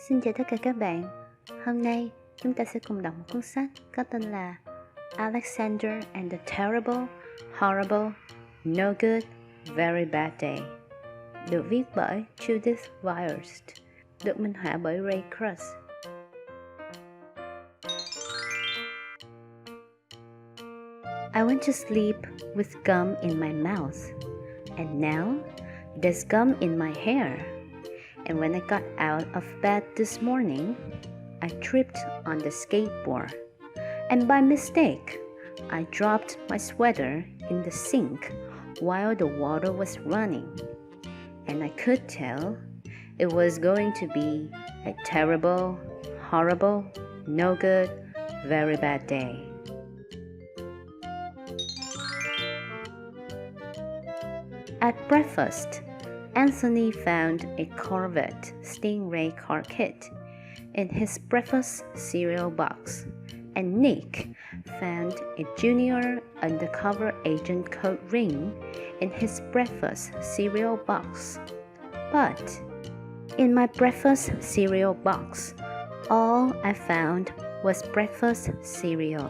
Xin chào tất cả các bạn. Hôm nay chúng ta sẽ cùng đọc một cuốn sách có tên là Alexander and the Terrible, Horrible, No Good, Very Bad Day, được viết bởi Judith Voirst, được minh họa bởi Ray Cross. I went to sleep with gum in my mouth, and now there's gum in my hair. And when I got out of bed this morning, I tripped on the skateboard, and by mistake, I dropped my sweater in the sink while the water was running. And I could tell it was going to be a terrible, horrible, no good, very bad day. At breakfast, Anthony found a Corvette Stingray car kit in his breakfast cereal box, and Nick found a junior undercover agent coat ring in his breakfast cereal box. But in my breakfast cereal box, all I found was breakfast cereal.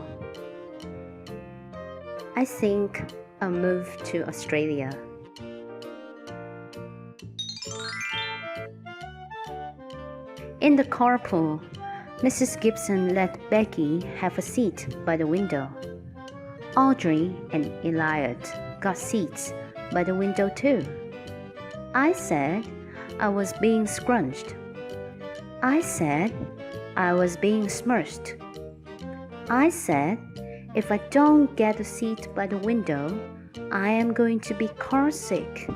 I think I'll move to Australia. In the carpool, Mrs. Gibson let Becky have a seat by the window. Audrey and Eliot got seats by the window too. I said I was being scrunched. I said I was being smirched. I said if I don't get a seat by the window, I am going to be car sick.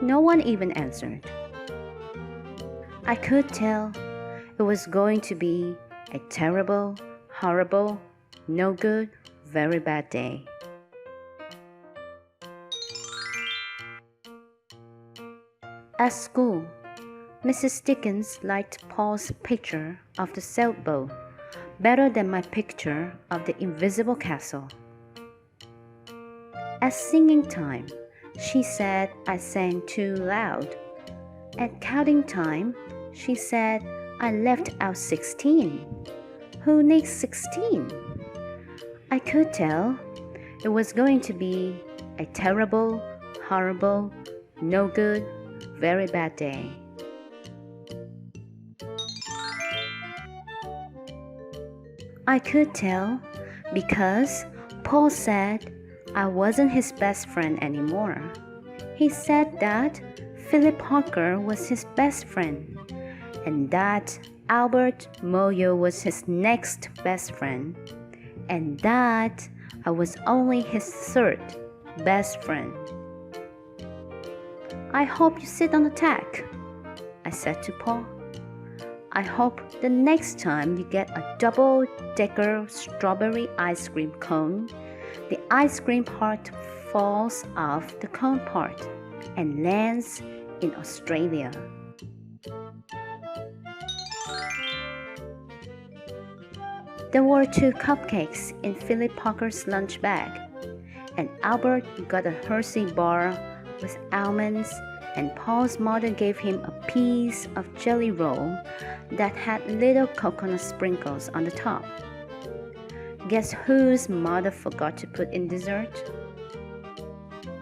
No one even answered. I could tell it was going to be a terrible, horrible, no good, very bad day. At school, Mrs. Dickens liked Paul's picture of the sailboat better than my picture of the invisible castle. At singing time, she said I sang too loud. At counting time, she said I left out 16. Who needs 16? I could tell it was going to be a terrible, horrible, no good, very bad day. I could tell because Paul said I wasn't his best friend anymore. He said that Philip Parker was his best friend, and that Albert Moyo was his next best friend, and that I was only his third best friend. I hope you sit on the tack, I said to Paul. I hope the next time you get a double-decker strawberry ice cream cone, the ice cream part falls off the cone part and lands in Australia. There were 2 cupcakes in Philip Parker's lunch bag, and Albert got a Hershey bar with almonds, and Paul's mother gave him a piece of jelly roll that had little coconut sprinkles on the top. Guess whose mother forgot to put in dessert?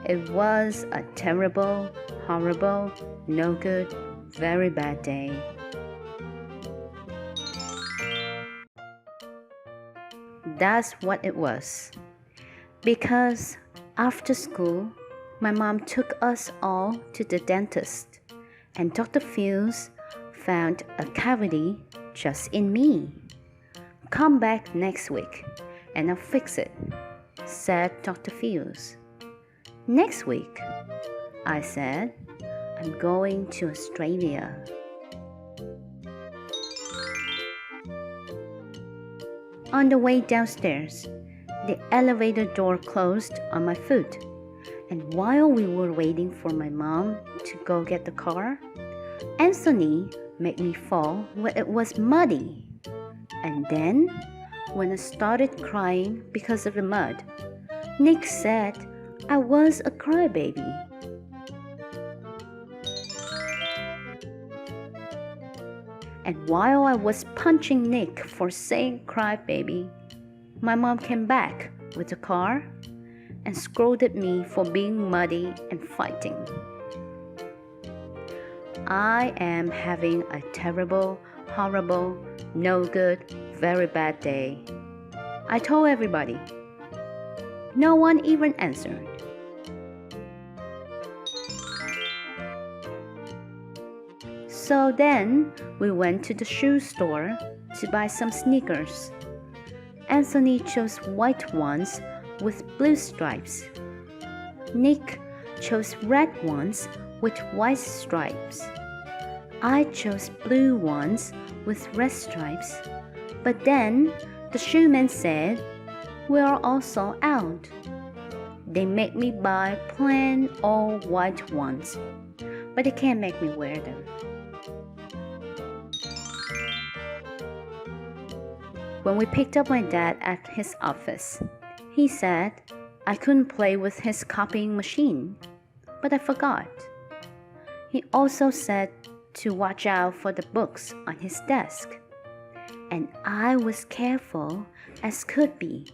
It was a terrible, horrible, no good, very bad day. That's what it was. Because after school, my mom took us all to the dentist, and Dr. Fields found a cavity just in me. Come back next week, and I'll fix it, said Dr. Fields. Next week, I said, I'm going to Australia. On the way downstairs, the elevator door closed on my foot, and while we were waiting for my mom to go get the car, Anthony made me fall where it was muddy. And then, when I started crying because of the mud, Nick said I was a crybaby. And while I was punching Nick for saying crybaby, my mom came back with a car and scolded me for being muddy and fighting. I am having a terrible, horrible, no good, very bad day, I told everybody. No one even answered. So then we went to the shoe store to buy some sneakers. Anthony chose white ones with blue stripes. Nick chose red ones with white stripes. I chose blue ones with red stripes. But then the shoeman said, "We are also out." They made me buy plain all white ones, but they can't make me wear them. When we picked up my dad at his office, he said I couldn't play with his copying machine, but I forgot. He also said to watch out for the books on his desk, and I was careful as could be,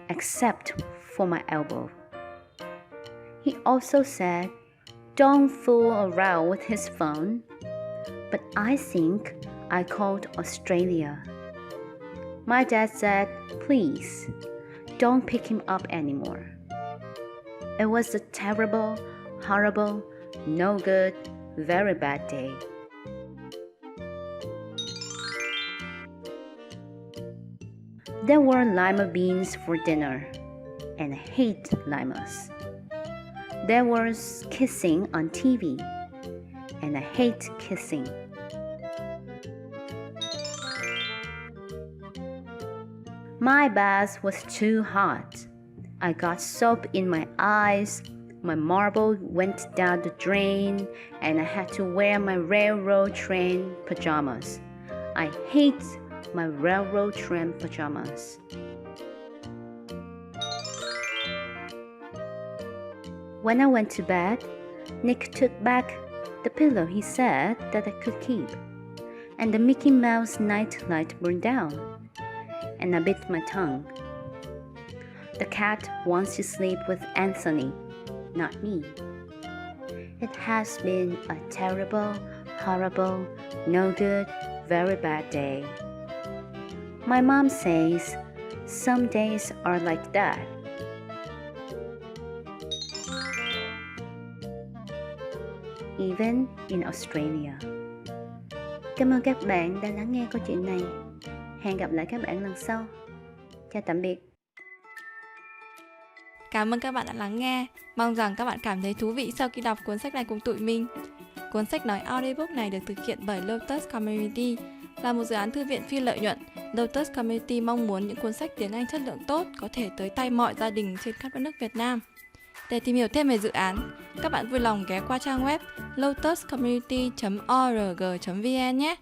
except for my elbow. He also said don't fool around with his phone, but I think I called Australia. My dad said, "Please, don't pick him up anymore." It was a terrible, horrible, no good, very bad day. There were lima beans for dinner, and I hate limas. There was kissing on TV, and I hate kissing. My bath was too hot. I got soap in my eyes, my marble went down the drain, and I had to wear my railroad train pajamas. I hate my railroad train pajamas. When I went to bed, Nick took back the pillow he said that I could keep, and the Mickey Mouse nightlight burned down, and I bit my tongue. The cat wants to sleep with Anthony, not me. It has been a terrible, horrible, no good, very bad day. My mom says some days are like that. Even in Australia. Cảm ơn các bạn đã lắng nghe câu chuyện này. Hẹn gặp lại các bạn lần sau. Chào tạm biệt. Cảm ơn các bạn đã lắng nghe. Mong rằng các bạn cảm thấy thú vị sau khi đọc cuốn sách này cùng tụi mình. Cuốn sách nói audiobook này được thực hiện bởi Lotus Community, là một dự án thư viện phi lợi nhuận. Lotus Community mong muốn những cuốn sách tiếng Anh chất lượng tốt có thể tới tay mọi gia đình trên khắp đất nước Việt Nam. Để tìm hiểu thêm về dự án, các bạn vui lòng ghé qua trang web lotuscommunity.org.vn nhé.